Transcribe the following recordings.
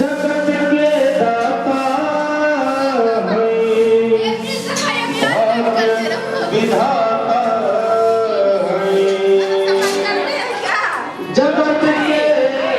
जगत के दाता है, विधाता है, जगत के दाता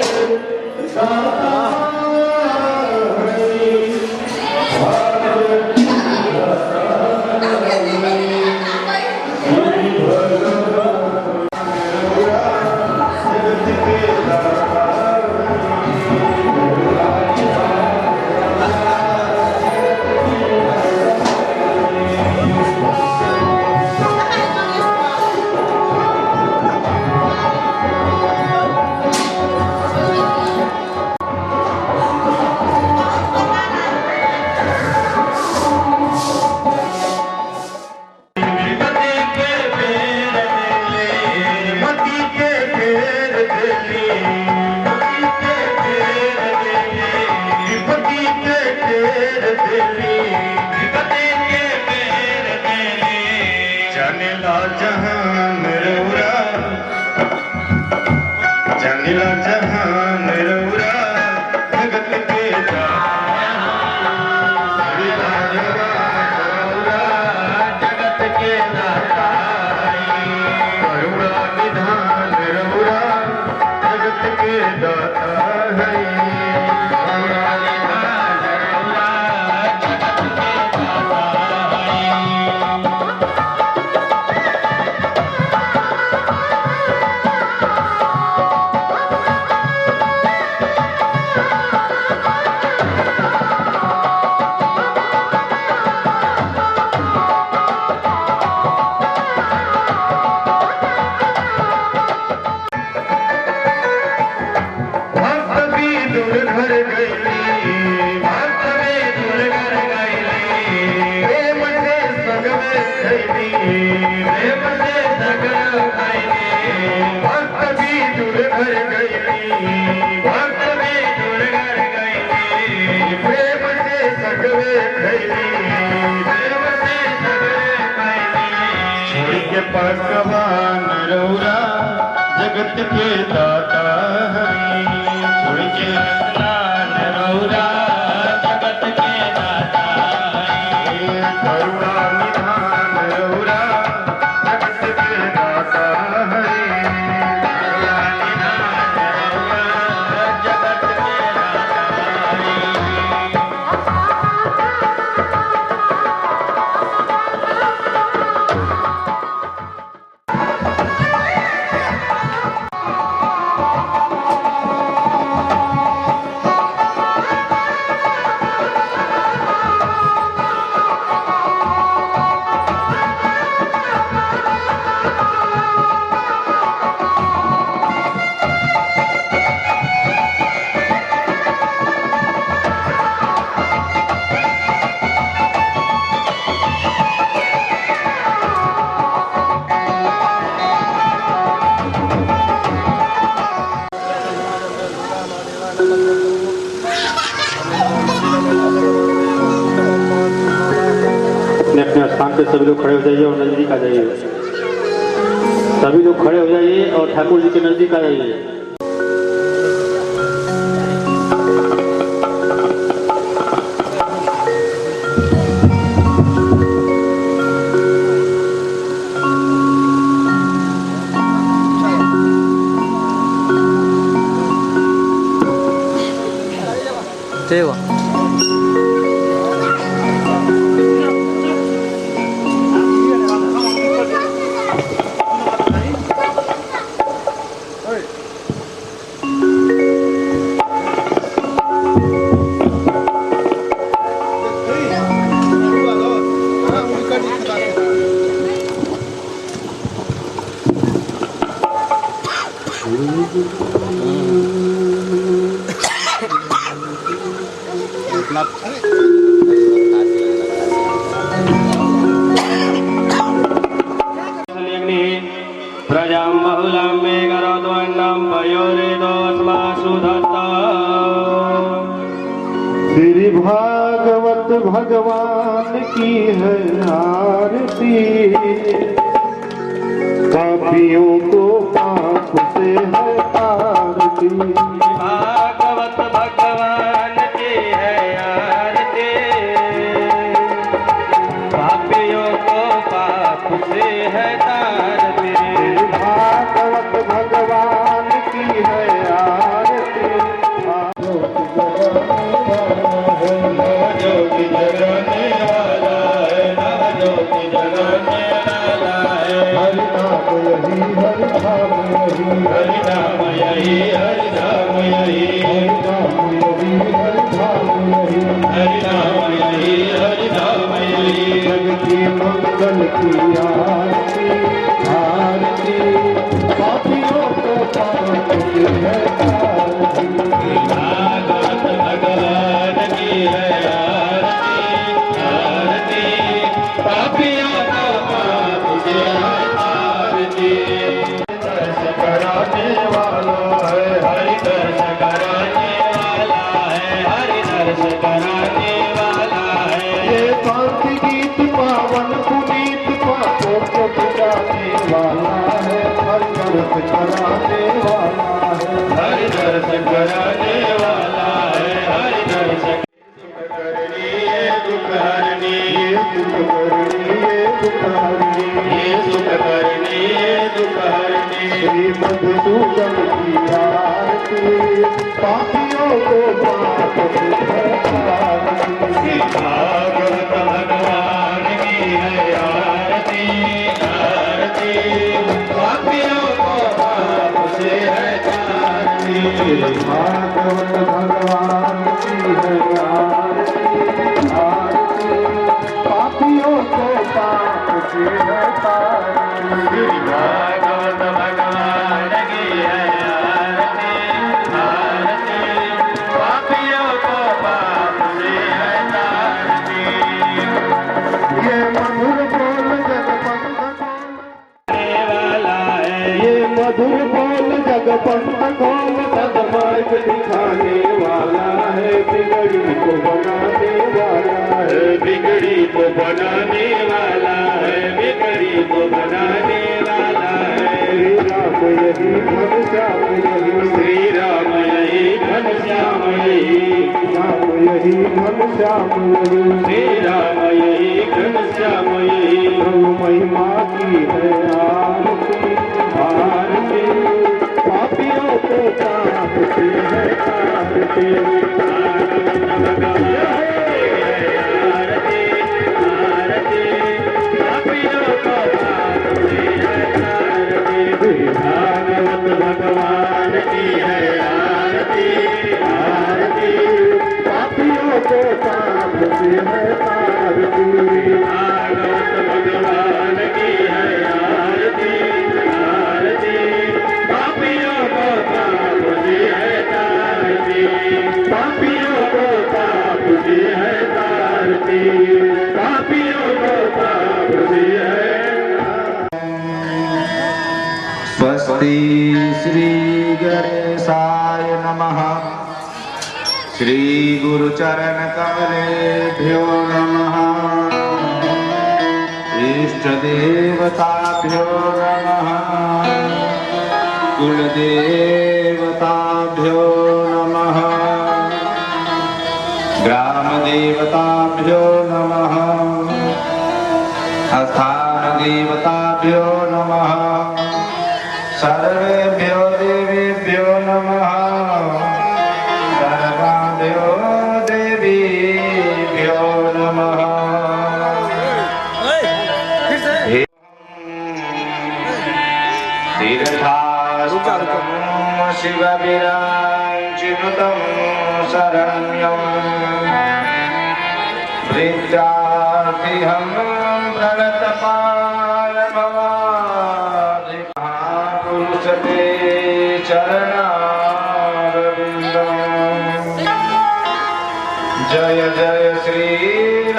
जनिला जहान रौरा, जनिला जहान रौरा, जगत के जगत के दाता, करुणा निधान रौरा, जगत के दाता है। करुणा निधान रौरा, जगत के दाता है। घर गईली, भक्त में दुर्घर गईली, प्रेम से सगवे खैली, प्रेम से सगर खैली। भक्त भी दुर्घर गईली, भक्त में दुर्घर गईली, प्रेम से सगवे खैली, प्रेम से सगवे खैली। छोड़ के पकवान रौरा, जगत के दाता है। छोड़ के रौरा, जगत के दाता है। करुणा निधान रौरा, जगत के दाता है। करुणा निधान रौरा, जगत के दाता है। अपने स्थान पे सभी लोग खड़े हो जाइए और नजदीक आ जाइए। सभी लोग खड़े हो जाइए और ठाकुर जी के नजदीक आ जाइए। देवा प्रजां बहुलां मे करोद्वन्नं पयोरेदोऽस्मासु दत्ता। श्री भागवत भगवान की है आरती, पापियों को पाप से है आरती। भागवत भगवान मंगल की आरती आरती पापियों को पाप की है आरती भागवत भगवान की है आरती आरती पापियों को पाप की है आरती दर्श कराने वाला है हरि दर्श कराने वाला है हरि दर्श कराने वाला है ये कांति गीत पावन पुनीत पापों को बुझाने वाला है हर दर्श कराने वाला है हरि दर्श कराने वाला है हरि दर्श सुख करनी ये दुख हरनी ये दुख करनी ये दुख हरनी ये सुख करनी ये दुख हरनी श्री मधुसूदन की आरती पापियों को पाप से आरती भागवत भगवान की है आरती आरती पापियों को पाप से है तारती भागवत भगवान की है आरती आरती पापियों को पाप से है तारती भागवत भगवान की है आरती आरती पापियों को पाप से है तारती ये मधुर बोल जगपंथ वाला है ये मधुर बोल जगपंथ कौन सदमार्ग दिखाने वाला है बिगड़ी को बनाने वाला है बिगड़ी को बनाने वाला है बिगड़ी को बनाने वाला है श्री राम यही घनश्याम यही श्री राम यही घनश्याम यही राम यही घनश्याम यही श्री राम यही घनश्याम यही प्रभु महिमा की है आरती आरती पापियों को पाप से है आरती आरती आरती पापियों को पाप से है तारती भागवत भगवान की है आरती आरती पापियों को पाप से है तारती भागवत भगवान की है आरती आरती पापियों को पाप से है तारती पापियों को पाप से है तारती पापियों को पाप से है स्वस्ति श्री गणेशाय नमः श्री गुरुचरण कमलेभ्यो नमः इष्ट देवताभ्यो नमः कुलदेवताभ्यो नमः ग्राम देवताभ्यो नमः स्थान देवताभ्यो नमः सर्वेभ्यो देवेभ्यो नमः सर्वाभ्यो देवीभ्यो नमः तीर्थास्पदं शिवविराञ्चिनुतं शरण्यं वृद्धार्थिहं प्रणतपाल भवामि महापुरुष ते चरणारविन्दम् जय जय श्री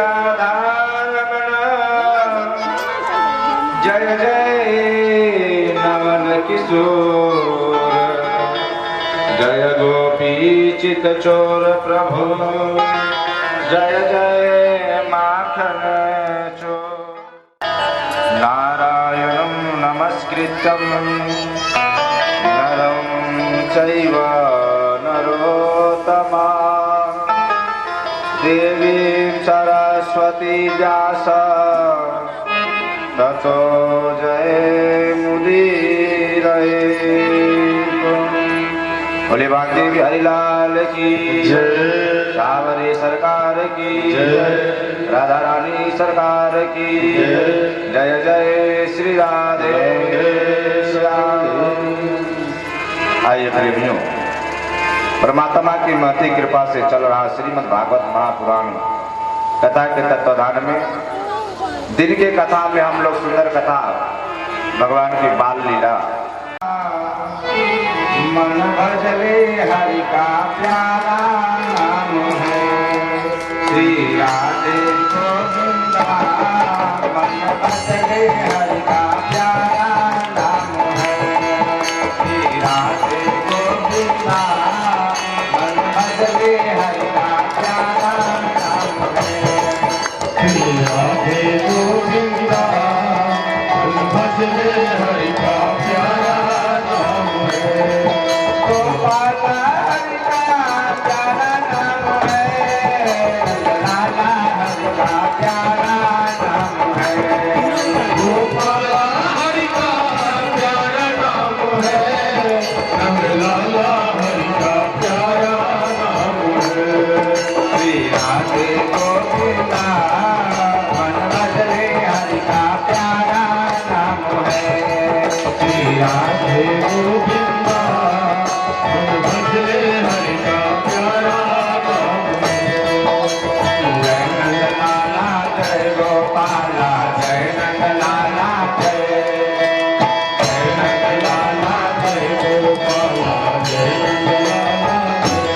राधारमण जय जय नवन किशोर जय गोपी चित चोर प्रभु जय जय माखन चोर नारायणं नमस्कृत्यं नरं चैव नरोत्तमा देवीं सरस्वती व्यास ततो जयमुदीरये बोले वाग्देवी हरिलाल की सावरे सरकार की राधा रानी सरकार की जय जय श्री राधे श्याम। आइए प्रेमियों, परमात्मा की महती कृपा से चल रहा श्रीमद् भागवत महापुराण कथा के तत्वधान में दिन के कथा में हम लोग सुंदर कथा भगवान की बाल लीला। मन भजले हरि का प्यारा नाम है श्री राधे गोविंदा। मन भजले हरि का प्यारा नाम है श्री राधे गोविंदा। मन भजले हरि का प्यारा नाम है श्री राधे गोविंदा। मन भजले हरि का प्यारा नाम है। गोपाल हरि का प्यारा नाम है। लाला हरि का प्यारा नाम है। गोपाल हरि का प्यारा नाम है। लाला हरि का प्यारा नाम है श्री राधे गोविंदा। मन भजले हरि का प्यारा नाम है श्री राधे गोविंदा। मन भजले हरि का प्यारा नाम है। जय नंद लाला जय गोपाला जय नंद लाला जय। जय नंद लाला जय गोपाला जय नंद लाला जय।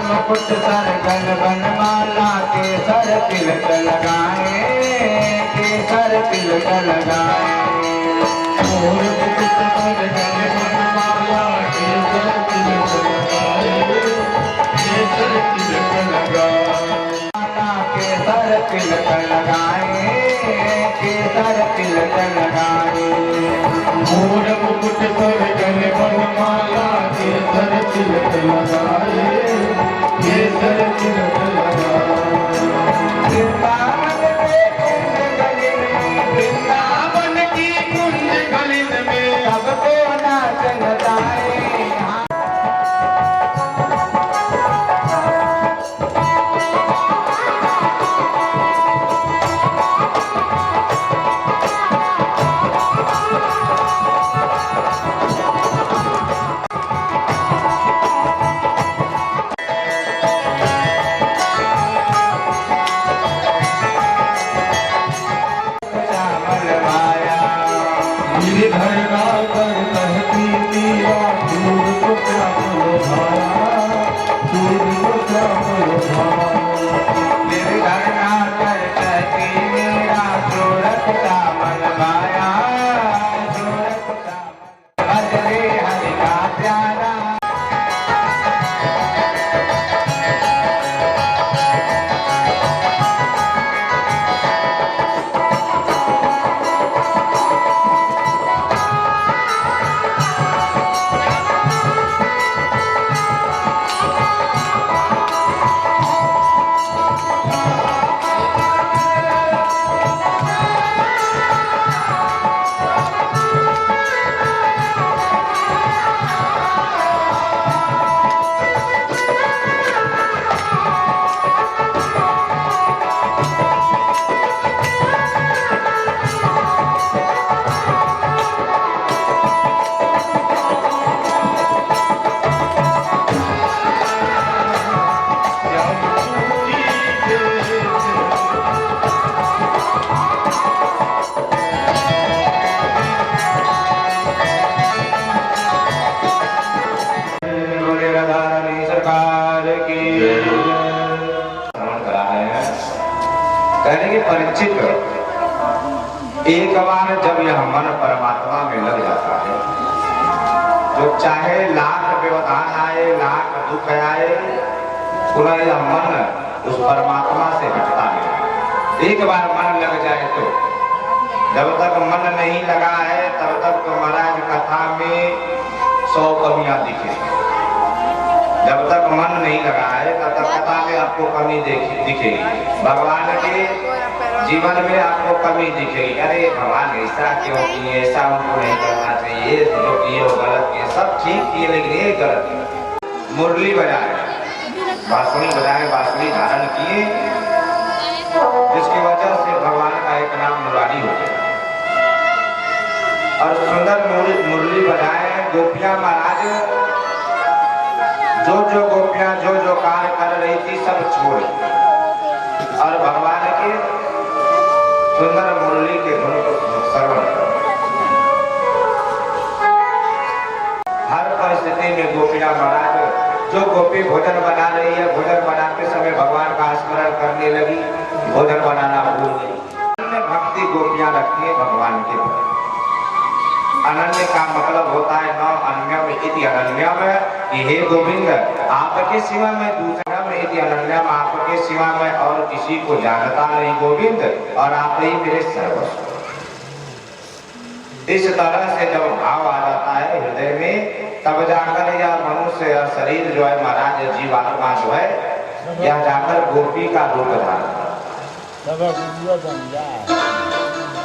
मुकुट सर गल बनमाला के सर तिलक लगाए। के सर तिलक लगाए। मोर मुकुट सर गल बनमाला के सर तिलक लगाए। के सर तिलक लगाए। माला के सर तिलक लगाए। के सर तिलक लगाए। मोर मुकुट सर गल बनमाला के सर तिलक लगाए। केसर तिलक लगाए। वृंदावन की कुंज गलिन में सबको नाचन जाए। कहने के परिचित एक बार जब यह मन परमात्मा में लग जाता है, जो चाहे लाख व्यवधान आए, लाख दुख आए, पुनः यह मन उस परमात्मा से हटता नहीं। एक बार मन लग जाए तो, जब तक मन नहीं लगा है तब तक तो महाराज कथा में 100 कमियां दिखेगी। जब तक मन नहीं लगा है तब तक कथा में आपको कमी दिखेगी। भगवान के जीवन में आपको कमी दिखेगी। अरे भगवान ऐसा क्यों किए, ऐसा उनको नहीं करना चाहिए, जो किए वो गलत किए, सब ठीक किए लेकिन ये गलत किए। मुरली बजाए, बांसुरी बजाए, बांसुरी धारण किए, जिसकी वजह से भगवान का एक नाम मुरारी हो गया। और सुंदर मुरली बजाए गोपियां महाराज, जो गोपियां जो कार्य कर रही थी सब छोड़ और भगवान के सुंदर मुरली के धुन को श्रवण। हर परिस्थिति में गोपियां महाराज, जो गोपी भोजन बना रही है, भोजन बनाते समय भगवान का स्मरण करने लगी, भोजन बनाना भूल गई। अन्य भक्ति गोपियां रखती है भगवान के प्रति। अनन्य का मतलब होता है न अन्यम इति अनन्यम, कि हे गोविंद आपके सिवा में दूसरा में इति अनन्यम, आपके सिवा में और किसी को जानता नहीं गोविंद, और आप ही मेरे सर्वस्व। इस तरह से जब भाव आ जाता है हृदय में, तब जाकर यह मनुष्य या शरीर जो है महाराज, जीवात्मा जो है, यह जाकर गोपी का रूप धारण।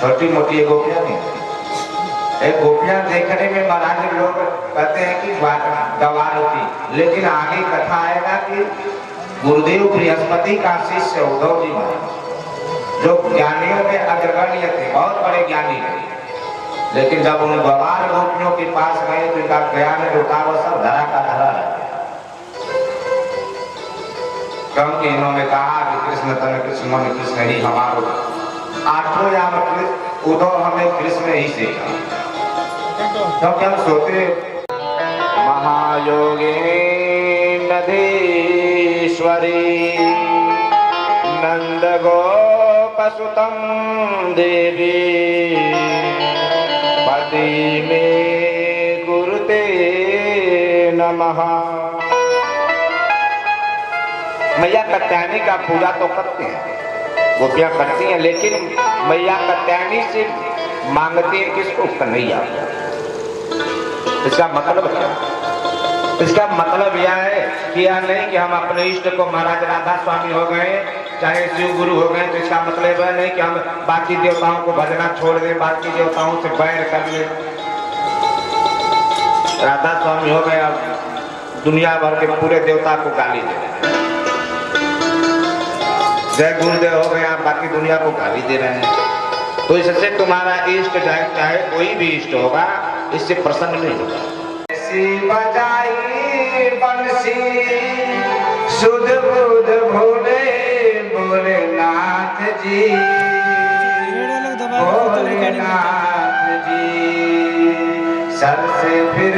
छोटी मोटी गोपियां नहीं, एक गोपियां देखने में महाराज लोग कहते हैं कि गवार होती, लेकिन आगे कथा आएगा कि गुरुदेव बृहस्पति का शिष्य उद्धव जी महाराज, जो ज्ञानियों में अग्रगण्य थे, बहुत बड़े ज्ञानी थे, लेकिन जब उन गवार गोपियों के पास गए तो इनका ज्ञान जो था वो सब धरा का धरा रह गया। क्योंकि इन्होंने कहा कि कृष्ण तन कृष्ण मन कृष्ण ही हमारो, आठों याम उद्धव हमें कृष्ण ही सीखा। क्योंकि हम सोते महायोगी नदीश्वरी नंद गोपसुतम देवी पति में गुरुते नमः। मैया कात्यायनी का पूजा तो करते हैं, गोपियां करती हैं, लेकिन मैया कात्यायनी से मांगती है किसको? कन्हैया। इसका मतलब क्या? इसका मतलब यह है कि यह नहीं कि हम अपने इष्ट को, महाराज राधा स्वामी हो गए, चाहे शिव गुरु हो गए, तो इसका मतलब यह नहीं कि हम बाकी देवताओं को भजना छोड़ दें, बाकी देवताओं से बैर कर ले। राधा स्वामी हो गए, अब दुनिया भर के पूरे देवता को गाली दे रहे हैं। जय गुरुदेव हो गए, आप बाकी दुनिया को गाली दे रहे हैं। तो इससे तुम्हारा इष्ट चाहे कोई भी इष्ट होगा, इससे प्रसन्न नहीं होगा। ऐसी बजाई बंसी सुध बुध भोले भोलेनाथ जी, भोलेनाथ जी। सर से फिर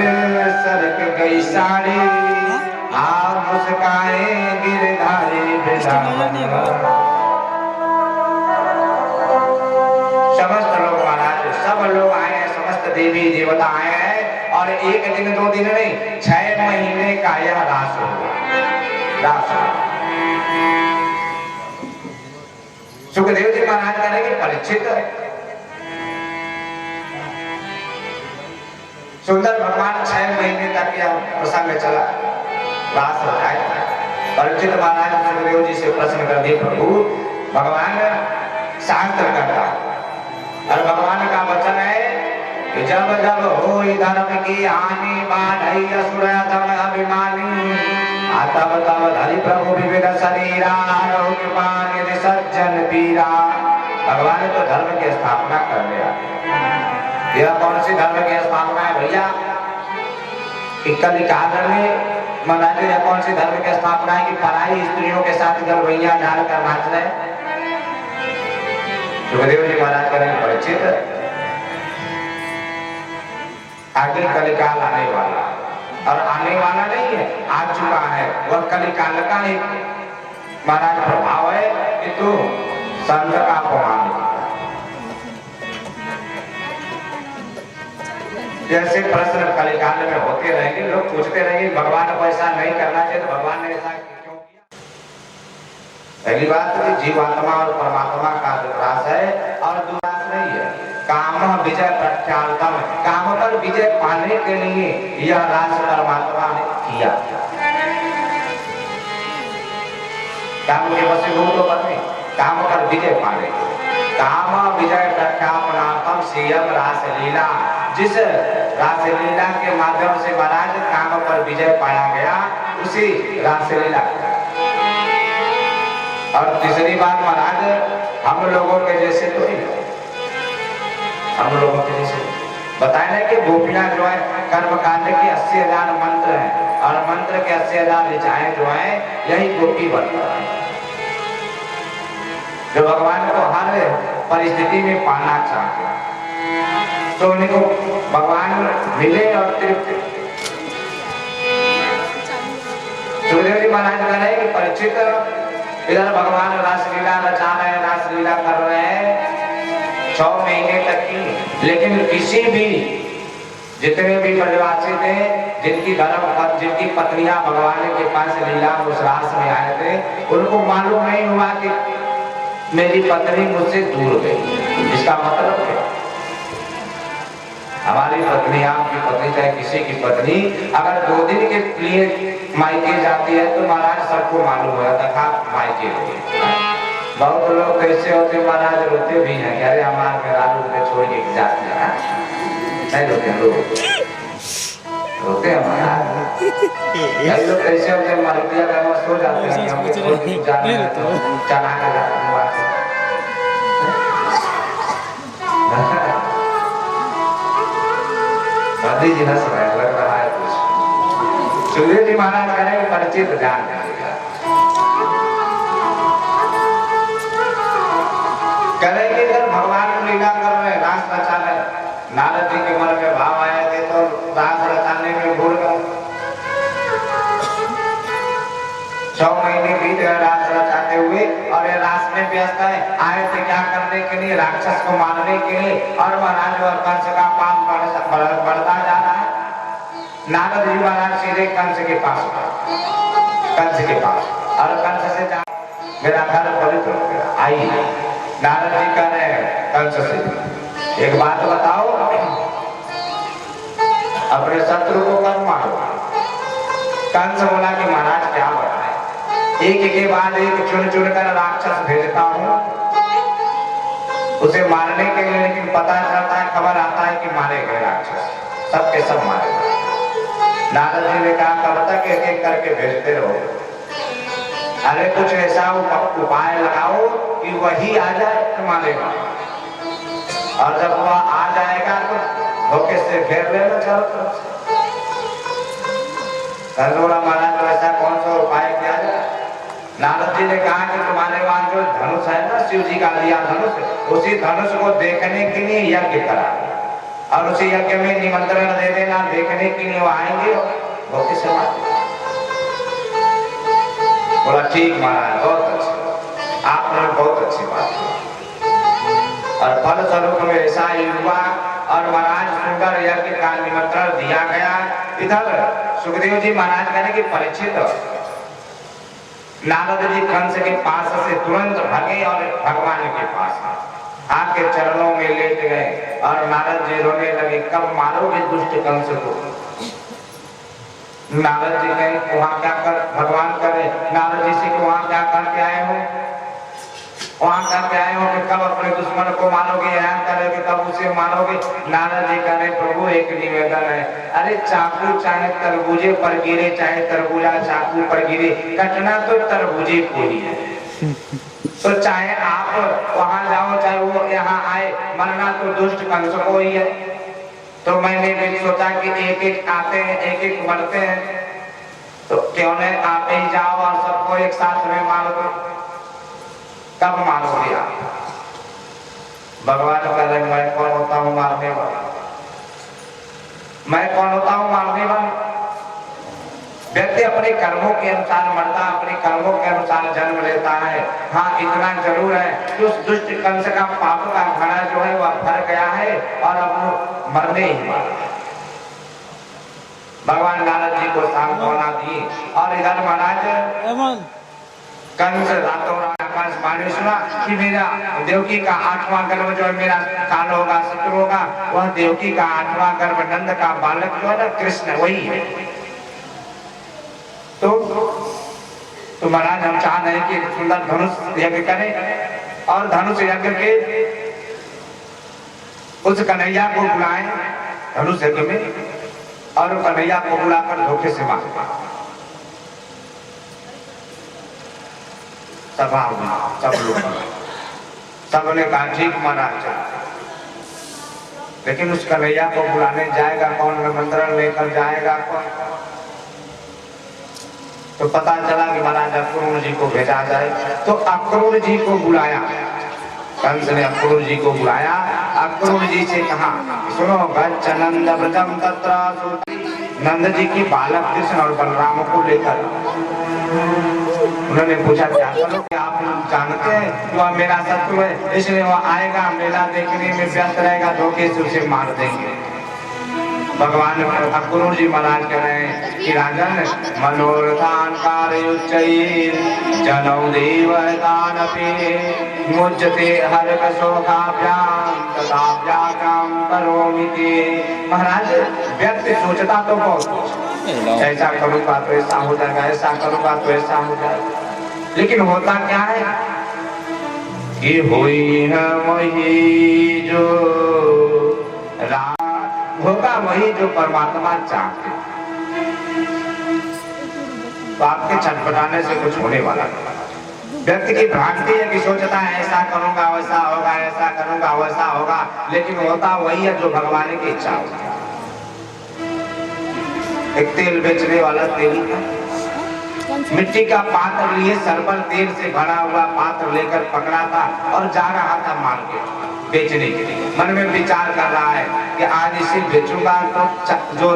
सरक गई साड़ी, आप मुस्काए गिरधारी बिना। समस्त लोग महाराज, सब लोग आए हैं, समस्त देवी देवता आए हैं, और एक दिन 2 दिन नहीं, 6 महीने का यह रास होगा। सुखदेव जी महाराज करेंगे परीक्षित, सुंदर भगवान 6 महीने तक यह प्रसंग चला, रास रचाया। परीक्षित महाराज सुखदेव जी से प्रश्न कर दिए, प्रभु भगवान शास्त्र करता और भगवान का वचन है कि जब जब हो धर्म की हानि बाढ़ई असुर धर्म अभिमानी, तब तब धरि प्रभु विविध शरीरा कृपा निधि सज्जन पीरा। भगवान तो धर्म की स्थापना कर दिया। यह कौन सी धर्म की स्थापना है भैया? कलिकाल में महाराज यह कौन सी धर्म की स्थापना है कि पराई स्त्रियों के साथ गलवैया डालकर नाच रहे? सुखदेव जी महाराज करेंगे परीक्षित, आगे कलिकाल आने वाला, और आने वाला नहीं है, आ चुका है, वह कलिकाल का एक महाराज प्रभाव है कि तू संत का अपमान। जैसे प्रश्न कलिकाल में होते रहेंगे, लोग पूछते रहेंगे भगवान को ऐसा नहीं करना चाहिए, तो भगवान ने ऐसा क्यों किया? पहली बात तो जीवात्मा और परमात्मा का जो रास है और दुरास नहीं है। काम विजय प्रख्यातम, काम पर विजय पाने के लिए यह रास परमात्मा ने किया। काम के वशीभूत तो बने, काम पर विजय पाने, काम विजय प्रख्यापनार्थम सीयम रासलीला, जिस रासलीला के माध्यम से महाराज काम पर विजय पाया गया उसी रासलीला। और तीसरी बात महाराज हम लोगों के जैसे तो नहीं, हम लोगों के जैसे बताए ना कि गोपियां जो है कर्मकांड के 80,000 मंत्र हैं और मंत्र के 80,000 ऋचाएं जो है यही गोपी बनता है, जो भगवान को हर परिस्थिति में पाना चाहते हैं, तो उनको भगवान मिले और तृप्त। सुखदेव जी महाराज कह रहे हैं कि परीक्षित इधर भगवान रासलीला रचा रहे हैं, रासलीला कर रहे हैं 6 महीने तक की, लेकिन किसी भी जितने भी ब्रजवासी थे जिनकी पत्नियां भगवान के पास लीला उस रास में आए थे, उनको मालूम नहीं हुआ कि मेरी पत्नी मुझसे दूर गई। इसका मतलब क्या? हमारी पत्नी, आपकी पत्नी, चाहे किसी की पत्नी अगर 2 दिन के लिए मायके जाती है तो महाराज सबको मालूम हो जाता था मायके होगी। बहुत लोग कैसे होते महाराज रोते भी हैं, अरे हमारे मेहरारू पे छोड़ के जाते हैं, नहीं रोते लोग, रोते हैं महाराज। कई लोग कैसे होते मारुतिया में सो जाते हैं, हमको छोड़ के जाना है तो चढ़ा के जाते हैं। मोदी जी हंस रहे, लग रहा है कुछ। सुखदेव जी महाराज कह रहे हैं परिचित ध्यान दीजिएगा, कह रहे कि इधर भगवान को लीला कर रहे, रास रचा रहे। नारद जी के मन में भाव आए थे तो रास रचाने में भूल गए। 6 महीने बीत गए रास रचाते हुए और ये रास में व्यस्त है। आए थे क्या करने के लिए? राक्षस को मारने के लिए। और महाराज और कंस का पाप बढ़ता जा रहा है। नारद जी महाराज सीधे कंस के पास और कंस से जा, मेरा घर पवित्र हो गया, आइए। नारद जी कह रहे हैं कंस से, एक बात बताओ, अपने शत्रु को कब मारो? कंस बोला कि महाराज क्या बताए, एक के बाद एक चुन चुन कर राक्षस भेजता हूँ उसे मारने के लिए, लेकिन पता चलता है, खबर आता है कि मारे गए राक्षस, सबके सब मारे गए। नारद जी ने कहा कब तक एक एक करके भेजते रहो? अरे कुछ ऐसा उपाय लगाओ कि वही आ जाए तुम्हारे गाँव, और जब वह आ जाएगा तो धोखे से घेर लेना चारों तरफ से। महाराज तो ऐसा कौन सा उपाय किया जाए? नारद जी ने कहा कि तुम्हारे वहां जो धनुष है ना, शिव जी का दिया धनुष, उसी धनुष को देखने के लिए यज्ञ करा और उसी यज्ञ में निमंत्रण दे देना, देखने के लिए वो आएंगे, धोखे से मार। बोला ठीक महाराज, बहुत अच्छी, आपने बहुत अच्छी बात की। और फल स्वरूप में ऐसा ही हुआ और महाराज सुंदर यज्ञ का निमंत्रण दिया गया। इधर सुखदेव जी महाराज कहने की परीक्षित नारद जी कंस के पास से तुरंत भागे और भगवान के पास आके चरणों में लेट गए और नारद जी रोने लगे, कब मारोगे दुष्ट कंस को? नारद जी कहे वहां क्या कर, भगवान करे नारद जी से वहां क्या करके आए हो? वहां करके आए हो कि कब अपने दुश्मन को मारोगे, यहाँ करोगे कब उसे मारोगे? नारद जी कह रहे प्रभु एक निवेदन है, अरे चाकू चाहे तरबूजे पर गिरे, चाहे तरबूजा चाकू पर गिरे, कटना तो तरबूजे को ही है। तो चाहे आप वहां जाओ चाहे वो यहाँ आए, मरना तो दुष्ट कंस को ही है। तो मैंने भी सोचा कि एक एक आते हैं, एक एक मरते हैं, तो क्यों नहीं आप ही जाओ और सबको एक साथ में मार दो। कब मारोगे आप? भगवान कह रहे मैं कौन होता हूँ मारने वाला? मैं कौन होता हूँ मारने वाला? व्यक्ति अपने कर्मों के अनुसार मरता, अपने कर्मों के अनुसार जन्म लेता है। हाँ इतना जरूर है कि उस दुष्ट कंस का पाप का घड़ा जो है वह भर गया है और अब वो मरने ही वाला है। भगवान नारद जी को सांत्वना दी और इधर महाराज कंस रातों रात आकाशवाणी सुना कि मेरा देवकी का 8वां गर्भ जो है मेरा काल होगा, शत्रु होगा। वह देवकी का 8वां गर्भ नंद का बालक जो है ना कृष्ण वही है। तो महाराज हम चाह रहे हैं कि एक सुंदर धनुष यज्ञ करें और धनुष यज्ञ के उस कन्हैया को बुलाएं धनुष यज्ञ में और कन्हैया को बुलाकर धोखे से मारे। सभा सब लोग सबने कहा ठीक महाराज, लेकिन उस कन्हैया को बुलाने जाएगा कौन, निमंत्रण लेकर जाएगा कौन? तो पता चला कि महाराज अक्रूर जी को भेजा जाए। तो अक्रूर जी को बुलाया, कंस ने अक्रूर जी को बुलाया। अक्रूर जी से कहा सुनो गच्छ नंद व्रजम तत्र, नंद जी की बालक कृष्ण और बलराम को लेकर। उन्होंने पूछा क्या करो कि आप जानते हैं कि वह मेरा शत्रु है, इसलिए वह आएगा मेला देखने में व्यस्त रहेगा, धोखे से उसे मार देंगे। भगवान अक्रूर जी महाराज कह रहे हैं कि राजन मनोरथान कारयुच्चैः जनौ देवतानपि मुज्जते हरक शोकाभ्यां तथा व्याघ्रं करोमि ते। महाराज व्यक्ति सोचता तो बहुत ऐसा करूँगा तो ऐसा हो जाएगा, ऐसा करूँगा तो ऐसा हो जाएगा, लेकिन होता क्या है कि होई है वही जो होगा, वही जो परमात्मा चाहते। तो आपके छटपटाने से कुछ होने वाला नहीं। व्यक्ति की भ्रांति है कि सोचता है ऐसा करूंगा वैसा होगा, ऐसा करूंगा वैसा होगा, लेकिन होता वही है जो भगवान की इच्छा होती है। एक तेल बेचने वाला तेल मिट्टी का पात्र लिए सरबल तेल से भरा हुआ पात्र लेकर पकड़ा था और जा रहा था मार्केट बेचने के लिए। मन में विचार कर रहा है कि आज इसे बेचूंगा तो जो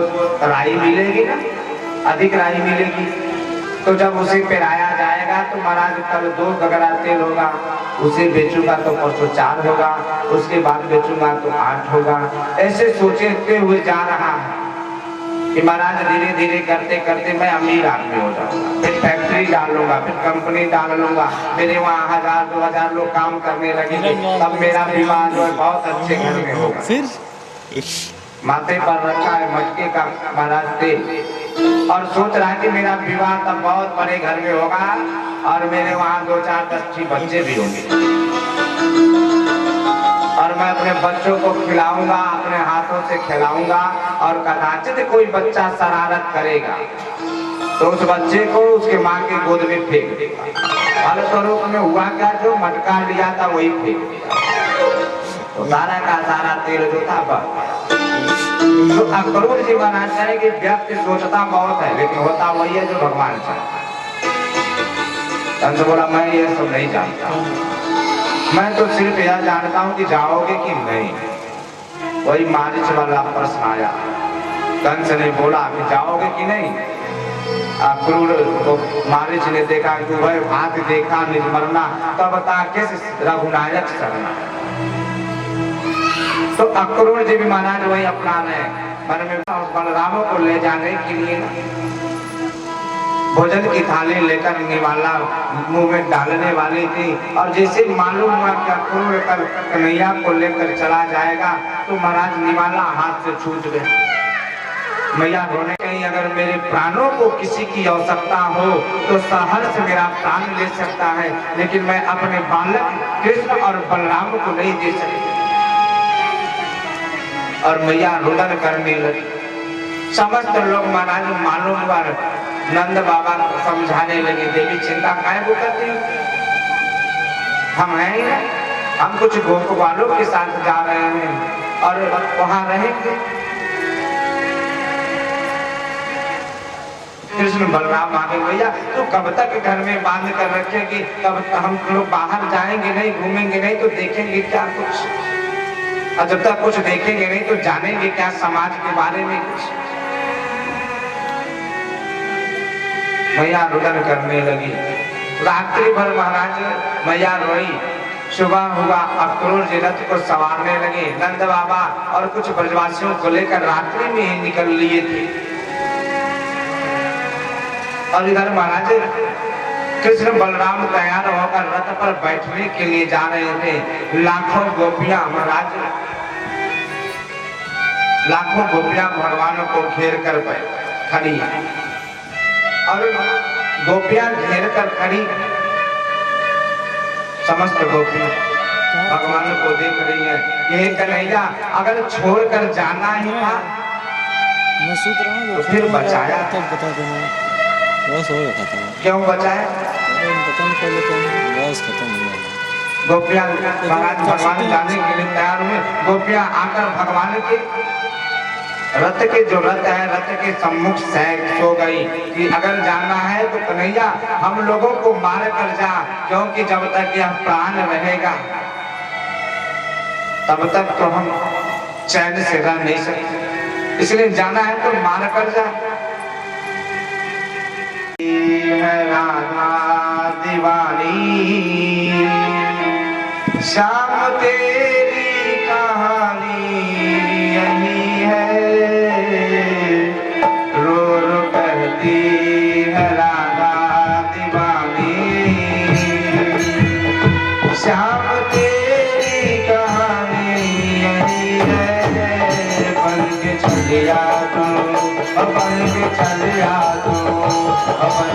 राई मिलेगी ना, अधिक राई मिलेगी, तो जब उसे पिराया जाएगा तो महाराज कल 2 गगरा तेल होगा, उसे बेचूंगा तो परसों 4 होगा, उसके बाद बेचूंगा तो 8 होगा। ऐसे सोचते हुए जा रहा है कि महाराज धीरे धीरे करते करते मैं अमीर आदमी हो जाऊंगा, फिर फैक्ट्री डाल लूंगा, फिर कंपनी डाल लूंगा, मेरे वहाँ 1000-2000 लोग काम करने लगेंगे, तब मेरा विवाह जो है बहुत अच्छे घर में होगा। फिर माथे पर रखा है मटके का महाराज तेल और सोच रहा है कि मेरा विवाह तब बहुत बड़े घर में होगा और मेरे वहाँ 2-4-10 बच्चे भी होंगे और मैं अपने बच्चों को खिलाऊंगा, अपने हाथों से खिलाऊंगा और कदाचित कोई बच्चा शरारत करेगा तो उस बच्चे को उसके माँ की गोद में फेंक देगा। फलस्वरूप में हुआ क्या, जो मटका लिया था वही फेंक दिया, तो सारा का सारा तेल जो था बह। तो अक्रूर जी महाराज कहे कि व्यक्ति सोचता बहुत है लेकिन होता वही है जो भगवान चाहता है। कंस बोला मैं ये सब नहीं जानता, मैं तो सिर्फ यह जानता हूँ कि जाओगे कि नहीं। वही मारीच वाला प्रश्न आया, कंस ने बोला कि जाओगे कि नहीं। अक्रूर को मारीच ने देखा कि वह हाथ देखा निजमरना, तब बता किस रघुनायक शरणा। तो अक्रूर जी भी महाराज वही अपना रहे, मन में बलरामों को ले जाने के लिए भोजन की थाली लेकर निवाला मुंह में डालने वाली थी और जैसे मालूम हुआ कि अक्रूर कल कन्हैया को लेकर चला जाएगा तो महाराज निवाला हाथ से छूट गए। मैया रोने कहीं अगर मेरे प्राणों को किसी की आवश्यकता हो तो सहर्ष मेरा प्राण ले सकता है, लेकिन मैं अपने बालक कृष्ण और बलराम को नहीं दे सकती। और मैया रुदन करने लगी। समस्त लोग महाराज मालूम हुआ, नंद बाबा को समझाने लगे, देवी चिंता काहे को करती हो, हम हैं ही ना, हम कुछ गोप वालों के साथ जा रहे हैं और वहां रहेंगे। कृष्ण बलराम आगे, भैया तो कब तक घर में बांध कर रखेंगे, कब हम लोग बाहर जाएंगे नहीं, घूमेंगे नहीं तो देखेंगे क्या कुछ, और जब तक कुछ देखेंगे नहीं तो जानेंगे क्या समाज के बारे में कुछ। मैया रुदन करने लगी। रात्रि भर महाराज मैया रोई। सुबह हुआ, अक्रूर जी रथ को संवारने लगे। नंद बाबा और कुछ ब्रजवासियों को लेकर रात्रि में ही निकल लिए थे। और इधर महाराज कृष्ण बलराम तैयार होकर रथ पर बैठने के लिए जा रहे थे। लाखों गोपियां महाराज, लाखों गोपियां भगवान को घेर कर खड़ी है और गोपियां घेर कर खड़ी, समस्त गोपियां भगवान को देख रही है। ये कन्हैया अगर छोड़कर जाना ही था मैं सूत रहा हूँ तो फिर बचाया तब बता देना। बस हो गया खत्म। क्यों बचाया? पता नहीं पहले तो बस खत्म हो गया। गोपियां महाराज भगवान जाने के लिए तैयार हुए। गोपियां आकर भगवान के रथ के जो रथ है रथ के सम्मुख सो गई कि अगर जाना है तो कन्हैया हम लोगों को मार कर जा, क्योंकि जब तक यह प्राण रहेगा तब तक तो हम चैन से रह नहीं सकते, इसलिए जाना है तो मार कर जा। है राधा दीवानी श्याम तेरी कहानी यही है, रो रो कहती है राधा दीवानी श्याम तेरी कहानी यही है, बन के चलिया तू, बन के चलिया तू, बन